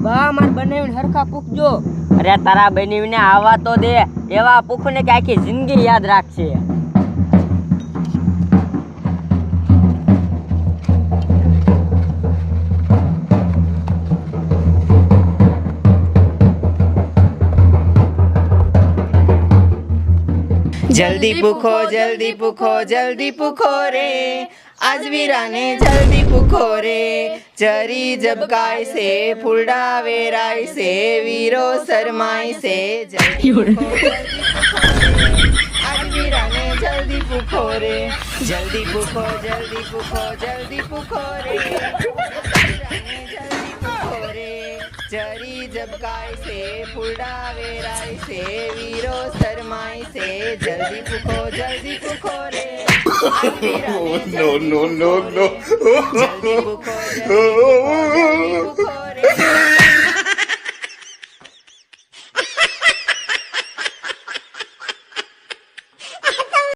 બા માર બનાવીને હરખા પૂછજો. અરે તારા બનાવીને આવા તો દે, એવા પૂખને કે આખી જિંદગી યાદ રાખશે. જલ્દી પૂખો જલ્દી પૂખો રે, આજ વીરાને જલ્દી પૂખો રે. જરી જબકાય છે ફૂલડા વેરાય છે, વીરો શરમાય છે. જલ્દી આજ વીરાને જલ્દી પૂખો રે. જલ્દી પૂખો જલ્દી પૂખો રે, જલ્દી પૂખો રે. જરી જબકાય છે ફૂલડા વેરાય છે, વીરો શરમાય છે. જલ્દી પૂખો રે. No. જલ્દી પૂખો રે.